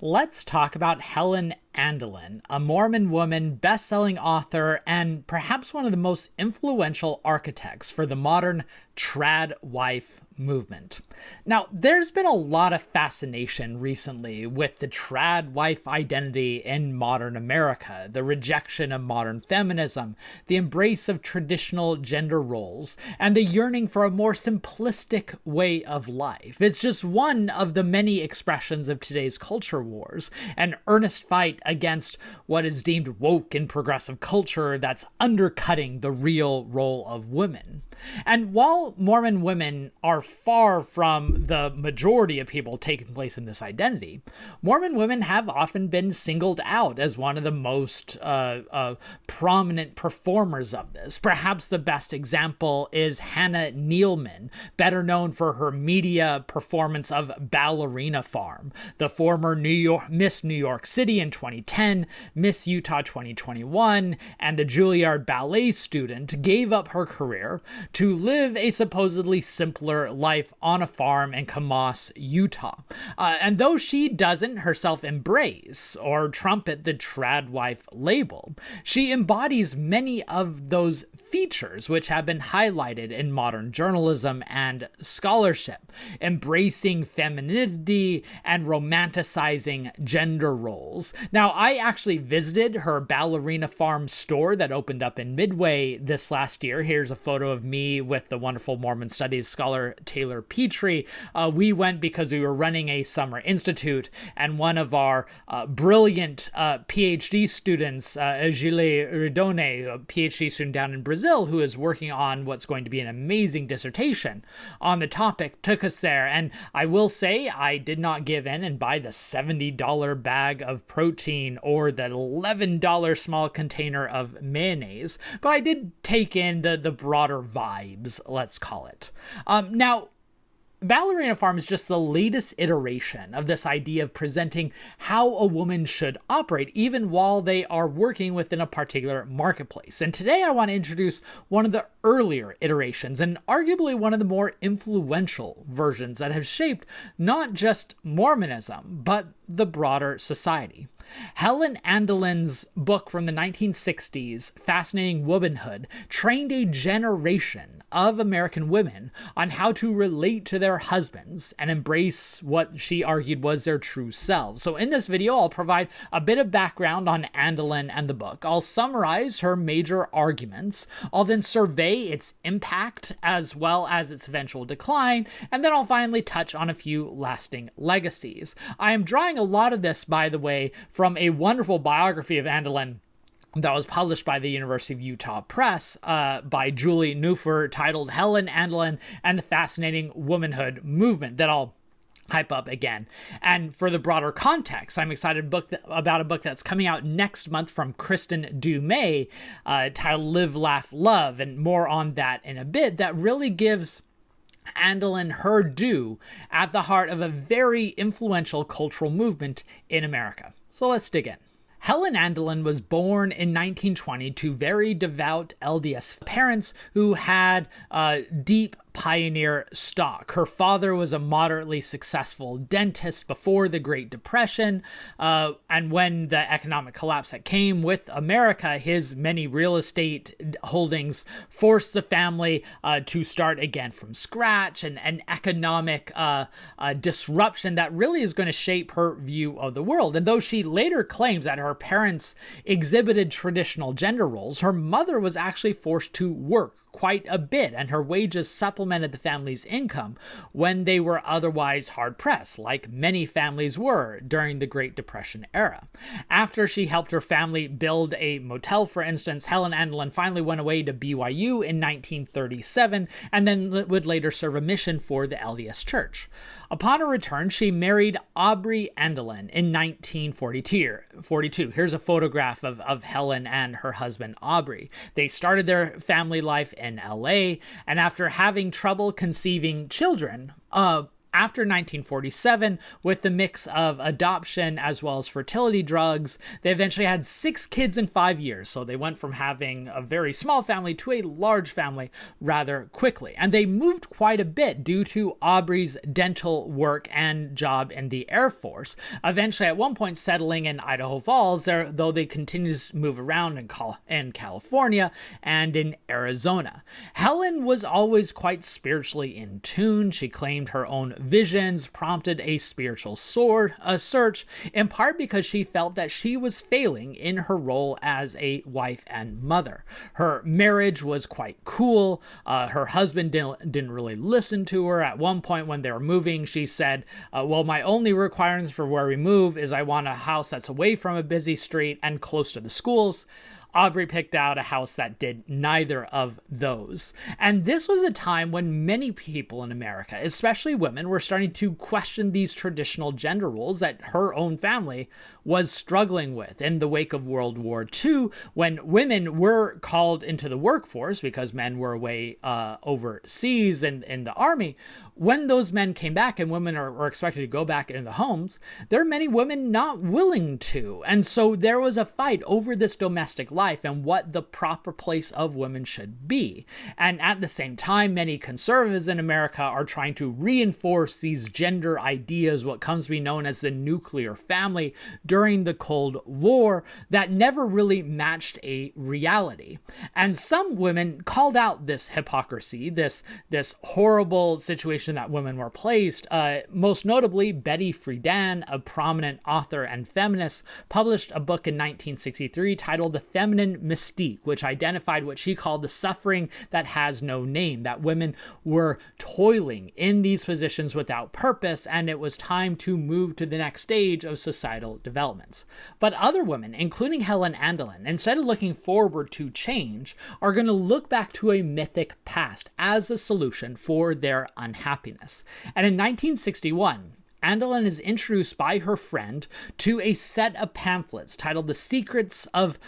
Let's talk about Helen Andelin, a Mormon woman, best-selling author, and perhaps one of the most influential architects for the modern Tradwife movement. Now, there's been a lot of fascination recently with the Tradwife identity in modern America, the rejection of modern feminism, the embrace of traditional gender roles, and the yearning for a more simplistic way of life. It's just one of the many expressions of today's culture wars, an earnest fight against what is deemed woke and progressive culture that's undercutting the real role of women. And while Mormon women are far from the majority of people taking place in this identity, Mormon women have often been singled out as one of the most prominent performers of this. Perhaps the best example is Hannah Nealman, better known for her media performance of Ballerina Farm, the former Miss New York City in 2010, Miss Utah 2021, and the Juilliard ballet student gave up her career to live a supposedly simpler life on a farm in Kamas, Utah. And though she doesn't herself embrace or trumpet the Tradwife label, she embodies many of those features which have been highlighted in modern journalism and scholarship, embracing femininity and romanticizing gender roles. Now, I actually visited her Ballerina Farm store that opened up in Midway this last year. Here's a photo of me with the wonderful Mormon Studies scholar Taylor Petrie. We went because we were running a summer institute, and one of our brilliant PhD students, Gilles Redone, a PhD student down in Brazil, who is working on what's going to be an amazing dissertation on the topic, took us there. And I will say I did not give in and buy the $70 bag of protein or the $11 small container of mayonnaise, but I did take in the broader vibes, let's call it. Now, Ballerina Farm is just the latest iteration of this idea of presenting how a woman should operate, even while they are working within a particular marketplace. And today I want to introduce one of the earlier iterations, and arguably one of the more influential versions that have shaped not just Mormonism, but the broader society. Helen Andelin's book from the 1960s, Fascinating Womanhood, trained a generation of American women on how to relate to their husbands and embrace what she argued was their true selves. So in this video, I'll provide a bit of background on Andelin and the book. I'll summarize her major arguments. I'll then survey its impact as well as its eventual decline, and then I'll finally touch on a few lasting legacies. I am drawing a lot of this, by the way, from a wonderful biography of Andelin that was published by the University of Utah Press by Julie Neufer, titled Helen Andelin and the Fascinating Womanhood Movement, that I'll hype up again. And for the broader context, I'm excited about a book that's coming out next month from Kristen Dumais, titled Live, Laugh, Love, and more on that in a bit, that really gives Andelin her due at the heart of a very influential cultural movement in America. So let's dig in. Helen Andelin was born in 1920 to very devout LDS parents who had deep pioneer stock. Her father was a moderately successful dentist before the Great Depression, and when the economic collapse that came with America, his many real estate holdings forced the family to start again from scratch, and an economic disruption that really is going to shape her view of the world. And though she later claims that her parents exhibited traditional gender roles, her mother was actually forced to work quite a bit, and her wages supplemented the family's income when they were otherwise hard-pressed, like many families were during the Great Depression era. After she helped her family build a motel, for instance, Helen Andelin finally went away to BYU in 1937, and then would later serve a mission for the LDS Church. Upon her return, she married Aubrey Andelin in 1942. Here's a photograph of Helen and her husband, Aubrey. They started their family life in LA, and after having trouble conceiving children, after 1947, with the mix of adoption as well as fertility drugs, they eventually had 6 kids in 5 years. So they went from having a very small family to a large family rather quickly. And they moved quite a bit due to Aubrey's dental work and job in the Air Force. Eventually, at one point, settling in Idaho Falls, though they continued to move around in California and in Arizona. Helen was always quite spiritually in tune. She claimed her own visions prompted a spiritual search, in part because she felt that she was failing in her role as a wife and mother. Her marriage was quite cool. Her husband didn't really listen to her. At one point when they were moving, she said, well, my only requirements for where we move is I want a house that's away from a busy street and close to the schools. Aubrey picked out a house that did neither of those. And this was a time when many people in America, especially women, were starting to question these traditional gender roles that her own family was struggling with. In the wake of World War II, when women were called into the workforce because men were away overseas in the army, when those men came back and women were expected to go back into the homes, there are many women not willing to. And so there was a fight over this domestic life and what the proper place of women should be. And at the same time, many conservatives in America are trying to reinforce these gender ideas, what comes to be known as the nuclear family, during the Cold War that never really matched a reality. And some women called out this hypocrisy, this horrible situation that women were placed. Most notably, Betty Friedan, a prominent author and feminist, published a book in 1963 titled The Feminine Mystique, which identified what she called the suffering that has no name, that women were toiling in these positions without purpose, and it was time to move to the next stage of societal developments. But other women, including Helen Andelin, instead of looking forward to change, are going to look back to a mythic past as a solution for their unhappiness. And in 1961, Andelin is introduced by her friend to a set of pamphlets titled The Secrets of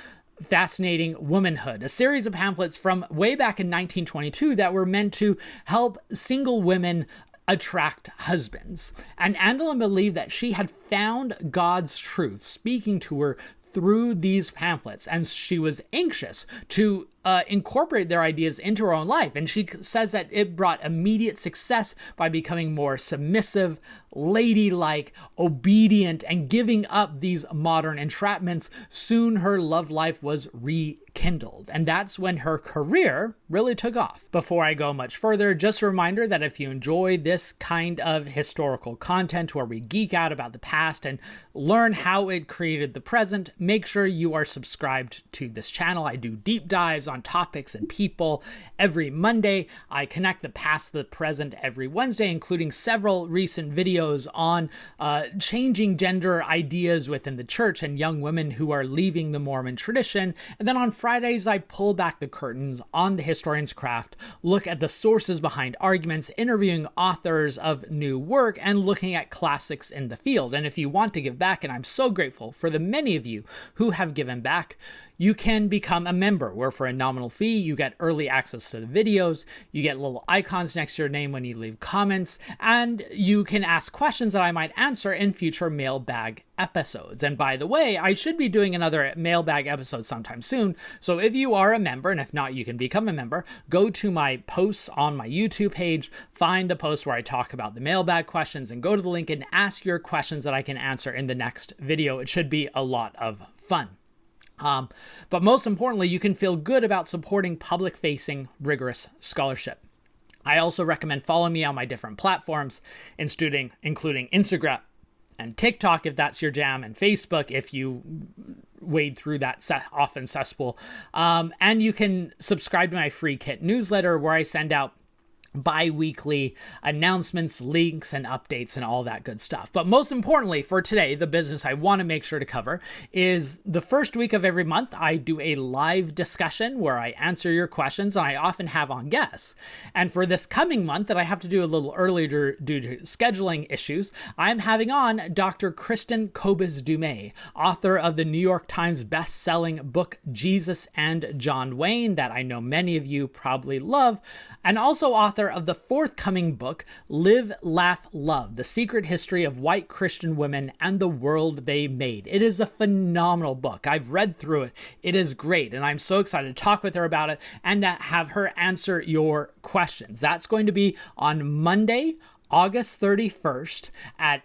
Fascinating Womanhood, a series of pamphlets from way back in 1922 that were meant to help single women attract husbands. And Andelin believed that she had found God's truth speaking to her through these pamphlets, and she was anxious to incorporate their ideas into her own life. And she says that it brought immediate success by becoming more submissive, ladylike, obedient, and giving up these modern entrapments. Soon her love life was rekindled, and that's when her career really took off. Before I go much further, just a reminder that if you enjoy this kind of historical content where we geek out about the past and learn how it created the present, make sure you are subscribed to this channel. I do deep dives on topics and people every Monday. I connect the past to the present every Wednesday, including several recent videos on changing gender ideas within the church and young women who are leaving the Mormon tradition. And then on Fridays, I pull back the curtains on the historian's craft, look at the sources behind arguments, interviewing authors of new work, and looking at classics in the field. And if you want to give back, and I'm so grateful for the many of you who have given back, you can become a member, where for a nominal fee, you get early access to the videos, you get little icons next to your name when you leave comments, and you can ask questions that I might answer in future mailbag episodes. And by the way, I should be doing another mailbag episode sometime soon, so if you are a member, and if not, you can become a member, go to my posts on my YouTube page, find the post where I talk about the mailbag questions, and go to the link and ask your questions that I can answer in the next video. It should be a lot of fun. But most importantly, you can feel good about supporting public-facing, rigorous scholarship. I also recommend following me on my different platforms, including Instagram and TikTok, if that's your jam, and Facebook, if you wade through that often cesspool. And you can subscribe to my free kit newsletter, where I send out bi-weekly announcements, links, and updates, and all that good stuff. But most importantly for today, the business I want to make sure to cover is the first week of every month, I do a live discussion where I answer your questions, and I often have on guests. And for this coming month that I have to do a little earlier due to scheduling issues, I'm having on Dr. Kristen Kobes-Dumais, author of the New York Times best-selling book Jesus and John Wayne, that I know many of you probably love, and also author author of the forthcoming book, Live, Laugh, Love, The Secret History of White Christian Women and the World They Made. It is a phenomenal book. I've read through it. It is great, and I'm so excited to talk with her about it and to have her answer your questions. That's going to be on Monday, August 31st at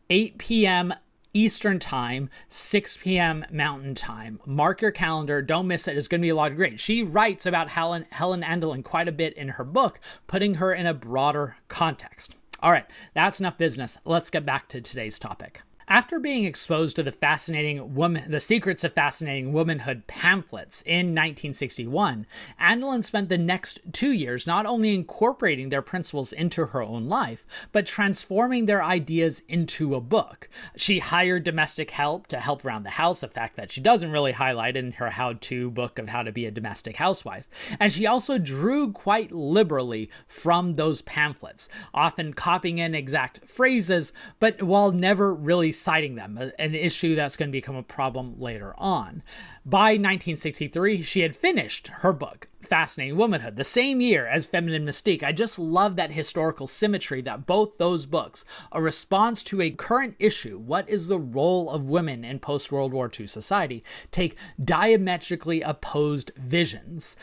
8 p.m. Eastern Time, 6 p.m. Mountain Time. Mark your calendar. Don't miss it. It's going to be a lot of great. She writes about Helen Andelin quite a bit in her book, putting her in a broader context. All right, that's enough business. Let's get back to today's topic. After being exposed to the secrets of fascinating womanhood pamphlets in 1961, Andelin spent the next 2 years not only incorporating their principles into her own life, but transforming their ideas into a book. She hired domestic help to help around the house, a fact that she doesn't really highlight in her how-to book of how to be a domestic housewife. And she also drew quite liberally from those pamphlets, often copying in exact phrases, but while never really citing them, an issue that's going to become a problem later on. By 1963, she had finished her book, Fascinating Womanhood, the same year as Feminine Mystique. I just love that historical symmetry that both those books, a response to a current issue, what is the role of women in post-World War II society, take diametrically opposed visions.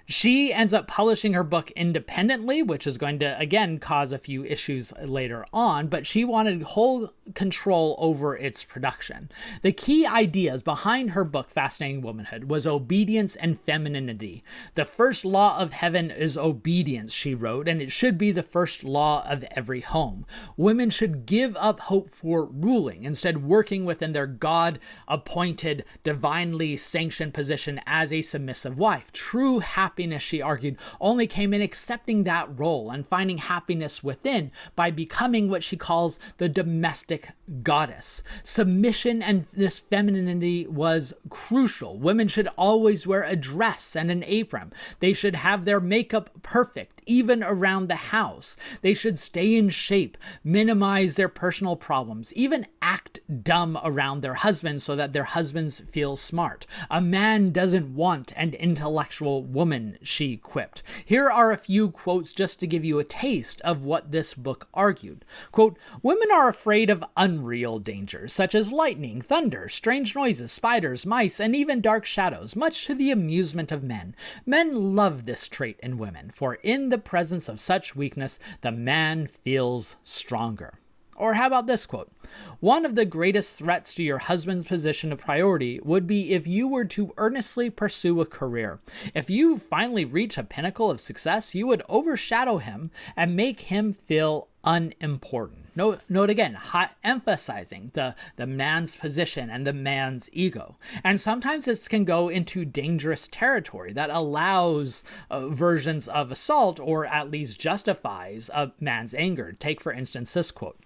She ends up publishing her book independently, which is going to, again, cause a few issues later on, but she wanted whole control over its production. The key ideas behind her book, Fascinating Womanhood, was obedience and femininity. The first law of heaven is obedience, she wrote, and it should be the first law of every home. Women should give up hope for ruling, instead working within their God-appointed, divinely sanctioned position as a submissive wife. True happiness, she argued, only came in accepting that role and finding happiness within by becoming what she calls the domestic goddess. Submission and this femininity was crucial. Women should always wear a dress and an apron. They should have their makeup perfect, even around the house. They should stay in shape, minimize their personal problems, even act dumb around their husbands so that their husbands feel smart. A man doesn't want an intellectual woman, she quipped. Here are a few quotes just to give you a taste of what this book argued. Quote, women are afraid of unreal dangers, such as lightning, thunder, strange noises, spiders, mice, and even dark shadows, much to the amusement of men. Men love this trait in women, for in the presence of such weakness, the man feels stronger. Or how about this quote? One of the greatest threats to your husband's position of priority would be if you were to earnestly pursue a career. If you finally reach a pinnacle of success, you would overshadow him and make him feel unimportant. Note again, emphasizing the man's position and the man's ego. And sometimes this can go into dangerous territory that allows versions of assault or at least justifies a man's anger. Take, for instance, this quote.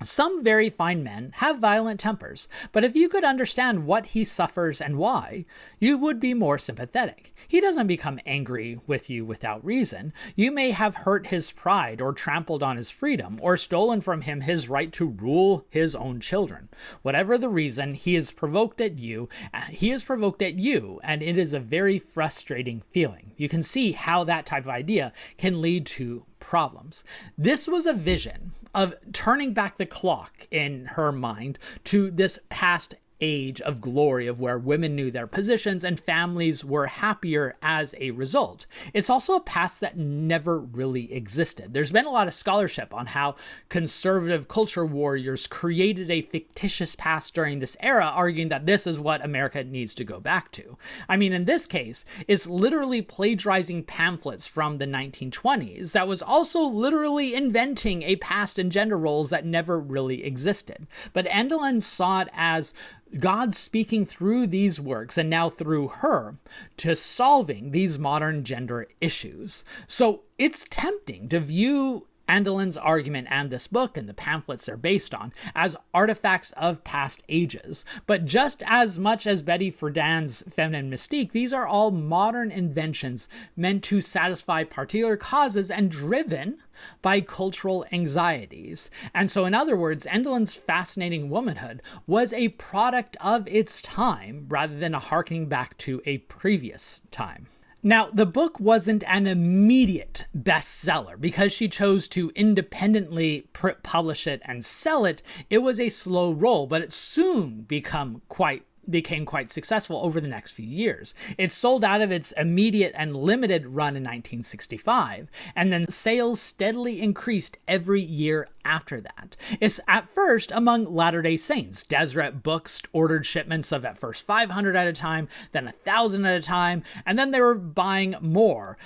Some very fine men have violent tempers, but if you could understand what he suffers and why, you would be more sympathetic. He doesn't become angry with you without reason. You may have hurt his pride or trampled on his freedom or stolen from him his right to rule his own children. Whatever the reason, he is provoked at you, and it is a very frustrating feeling. You can see how that type of idea can lead to problems. This was a vision of turning back the clock in her mind to this past age of glory of where women knew their positions and families were happier as a result. It's also a past that never really existed. There's been a lot of scholarship on how conservative culture warriors created a fictitious past during this era, arguing that this is what America needs to go back to. I mean, in this case, it's literally plagiarizing pamphlets from the 1920s that was also literally inventing a past and gender roles that never really existed. But Andelin saw it as God speaking through these works, and now through her, to solving these modern gender issues. So it's tempting to view Andelin's argument and this book and the pamphlets they're based on as artifacts of past ages. But just as much as Betty Friedan's feminine mystique, these are all modern inventions meant to satisfy particular causes and driven by cultural anxieties. And so, in other words, Andelin's Fascinating Womanhood was a product of its time rather than a harkening back to a previous time. Now, the book wasn't an immediate bestseller because she chose to independently publish it and sell it. It was a slow roll, but it soon became quite successful over the next few years. It sold out of its immediate and limited run in 1965, and then sales steadily increased every year after that. It's at first among Latter-day Saints. Deseret Books ordered shipments of at first 500 at a time, then 1,000 at a time, and then they were buying more.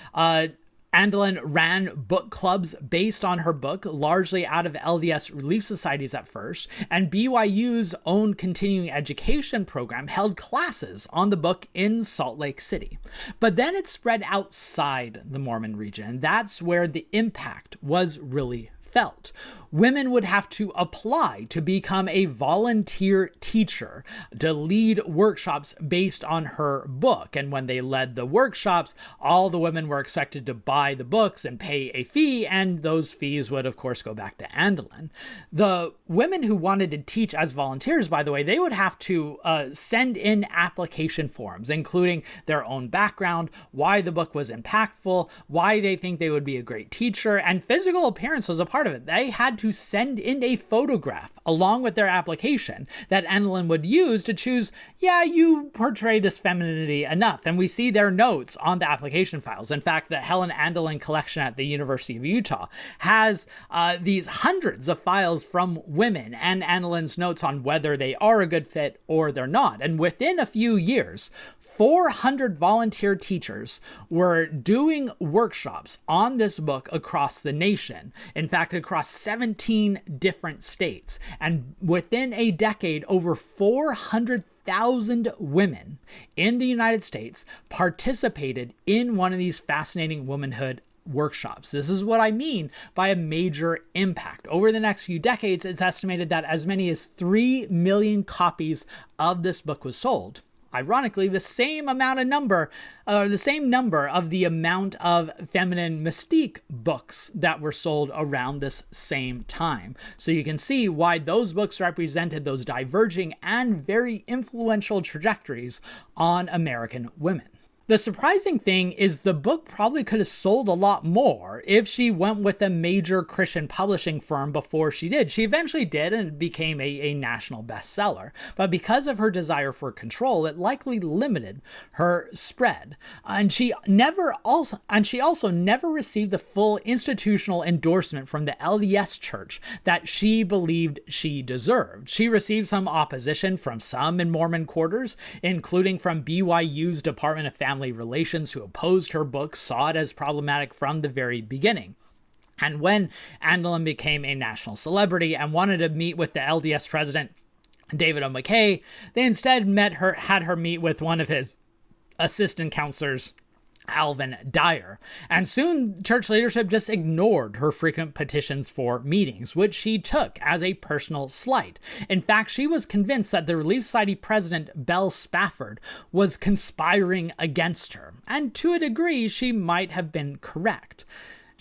Andelin ran book clubs based on her book, largely out of LDS Relief Societies at first, and BYU's own continuing education program held classes on the book in Salt Lake City. But then it spread outside the Mormon region, and that's where the impact was really felt. Women would have to apply to become a volunteer teacher to lead workshops based on her book. And when they led the workshops, all the women were expected to buy the books and pay a fee, and those fees would, of course, go back to Andelin. The women who wanted to teach as volunteers, by the way, they would have to send in application forms, including their own background, why the book was impactful, why they think they would be a great teacher, and physical appearance was a part of it. They had to send in a photograph along with their application that Andelin would use to choose, yeah, you portray this femininity enough. And we see their notes on the application files. In fact, the Helen Andelin collection at the University of Utah has these hundreds of files from women and Andelin's notes on whether they are a good fit or they're not. And within a few years, 400 volunteer teachers were doing workshops on this book across the nation. In fact, across 17 different states. And within a decade, over 400,000 women in the United States participated in one of these Fascinating Womanhood workshops. This is what I mean by a major impact. Over the next few decades, it's estimated that as many as 3 million copies of this book was sold. Ironically, the same number of the amount of feminine Mystique books that were sold around this same time. So you can see why those books represented those diverging and very influential trajectories on American women. The surprising thing is the book probably could have sold a lot more if she went with a major Christian publishing firm before she did. She eventually did and became a national bestseller. But because of her desire for control, it likely limited her spread. And she also never received the full institutional endorsement from the LDS Church that she believed she deserved. She received some opposition from some in Mormon quarters, including from BYU's Department of Family Relations, who opposed her book, saw it as problematic from the very beginning. And when Andelin became a national celebrity and wanted to meet with the LDS president, David O. McKay, they instead had her meet with one of his assistant counselors, Alvin Dyer. And soon church leadership just ignored her frequent petitions for meetings, which she took as a personal slight. In fact, she was convinced that the Relief Society president, Bell Spafford, was conspiring against her. And to a degree, she might have been correct.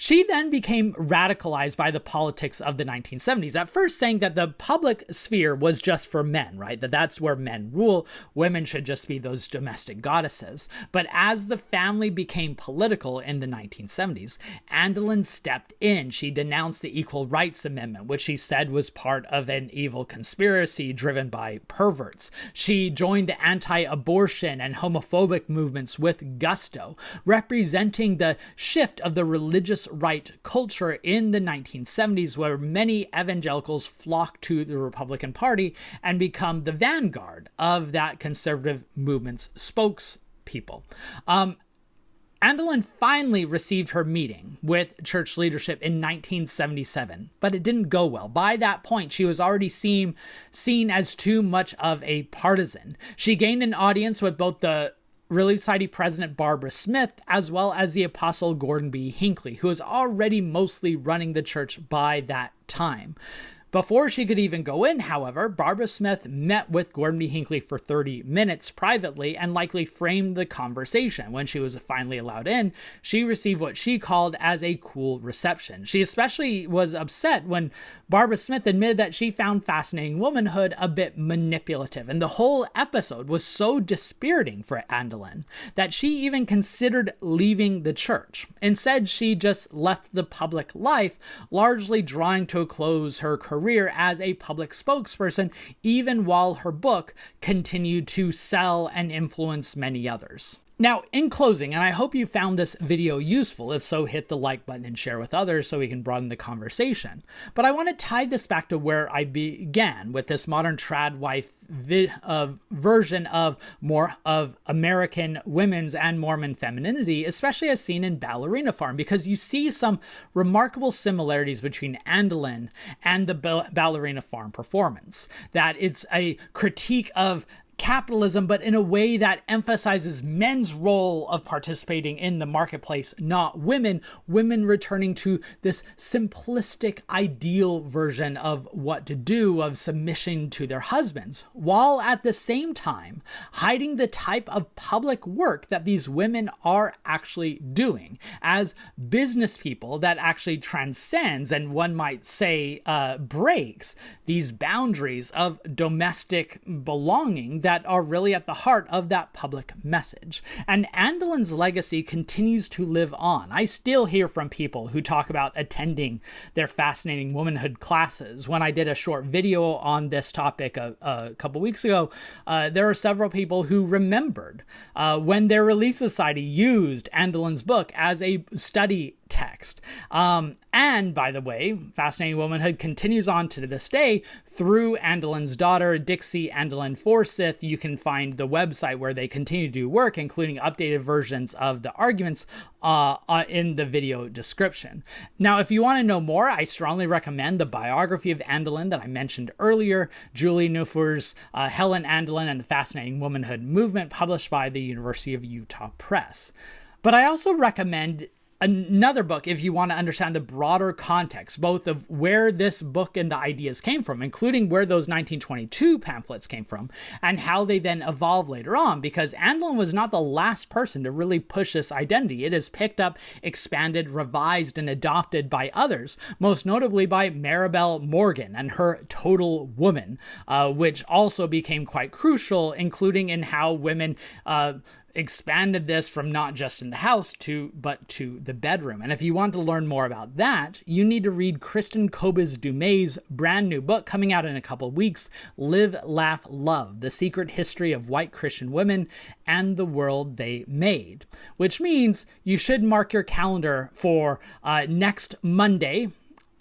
She then became radicalized by the politics of the 1970s, at first saying that the public sphere was just for men, right? That's where men rule. Women should just be those domestic goddesses. But as the family became political in the 1970s, Andelin stepped in. She denounced the Equal Rights Amendment, which she said was part of an evil conspiracy driven by perverts. She joined the anti-abortion and homophobic movements with gusto, representing the shift of the religious right culture in the 1970s, where many evangelicals flocked to the Republican Party and become the vanguard of that conservative movement's spokespeople. Andelin finally received her meeting with church leadership in 1977, but it didn't go well. By that point, she was already seen as too much of a partisan. She gained an audience with both the Relief Society President Barbara Smith, as well as the Apostle Gordon B. Hinckley, who was already mostly running the church by that time. Before she could even go in, however, Barbara Smith met with Gordon B. Hinckley for 30 minutes privately and likely framed the conversation. When she was finally allowed in, she received what she called as a cool reception. She especially was upset when Barbara Smith admitted that she found Fascinating Womanhood a bit manipulative, and the whole episode was so dispiriting for Andelin that she even considered leaving the church. Instead, she just left the public life, largely drawing to a close her career as a public spokesperson, even while her book continued to sell and influence many others. Now, in closing, and I hope you found this video useful. If so, hit the like button and share with others so we can broaden the conversation. But I want to tie this back to where I began with this modern tradwife version of more of American women's and Mormon femininity, especially as seen in Ballerina Farm, because you see some remarkable similarities between Andelin and the Ballerina Farm performance. That it's a critique of capitalism, but in a way that emphasizes men's role of participating in the marketplace, not women returning to this simplistic ideal version of what to do, of submission to their husbands, while at the same time hiding the type of public work that these women are actually doing as business people that actually transcends, and one might say breaks, these boundaries of domestic belonging that are really at the heart of that public message. And Andelin's legacy continues to live on. I still hear from people who talk about attending their Fascinating Womanhood classes. When I did a short video on this topic a couple weeks ago, there are several people who remembered when their Relief Society used Andelin's book as a study text. And by the way, Fascinating Womanhood continues on to this day through Andelin's daughter, Dixie Andelin Forsyth. You can find the website where they continue to do work, including updated versions of the arguments in the video description. Now, if you want to know more, I strongly recommend the biography of Andelin that I mentioned earlier, Julie Neuffer's Helen Andelin and the Fascinating Womanhood Movement, published by the University of Utah Press. But I also recommend another book if you want to understand the broader context, both of where this book and the ideas came from, including where those 1922 pamphlets came from, and how they then evolved later on, because Andelin was not the last person to really push this identity. It is picked up, expanded, revised, and adopted by others, most notably by Maribel Morgan and her Total Woman, which also became quite crucial, including in how women expanded this from not just in the house but to the bedroom. And if you want to learn more about that, you need to read Kristen Kobes-Dumay's brand new book coming out in a couple of weeks, Live, Laugh, Love: The Secret History of White Christian Women and the World They Made, which means you should mark your calendar for next Monday,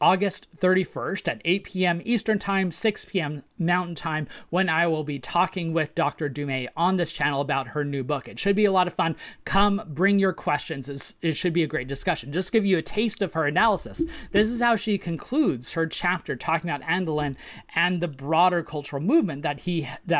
August 31st at 8 p.m. Eastern Time, 6 p.m. Mountain Time, when I will be talking with Dr. Dumay on this channel about her new book. It should be a lot of fun. Come, bring your questions. It should be a great discussion. Just give you a taste of her analysis. This is how she concludes her chapter talking about Andelin and the broader cultural movement that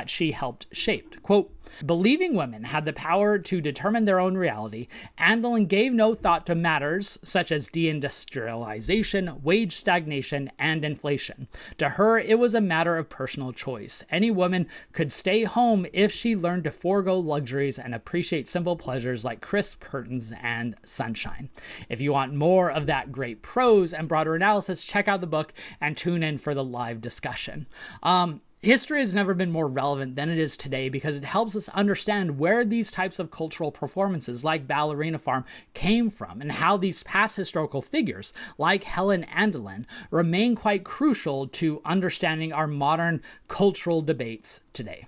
she helped shape. Quote, "Believing women had the power to determine their own reality, Andelin gave no thought to matters such as deindustrialization, wage stagnation, and inflation. To her, it was a matter of personal choice. Any woman could stay home if she learned to forego luxuries and appreciate simple pleasures like crisp curtains and sunshine." If you want more of that great prose and broader analysis, check out the book and tune in for the live discussion. History has never been more relevant than it is today because it helps us understand where these types of cultural performances like Ballerina Farm came from and how these past historical figures like Helen Andelin remain quite crucial to understanding our modern cultural debates today.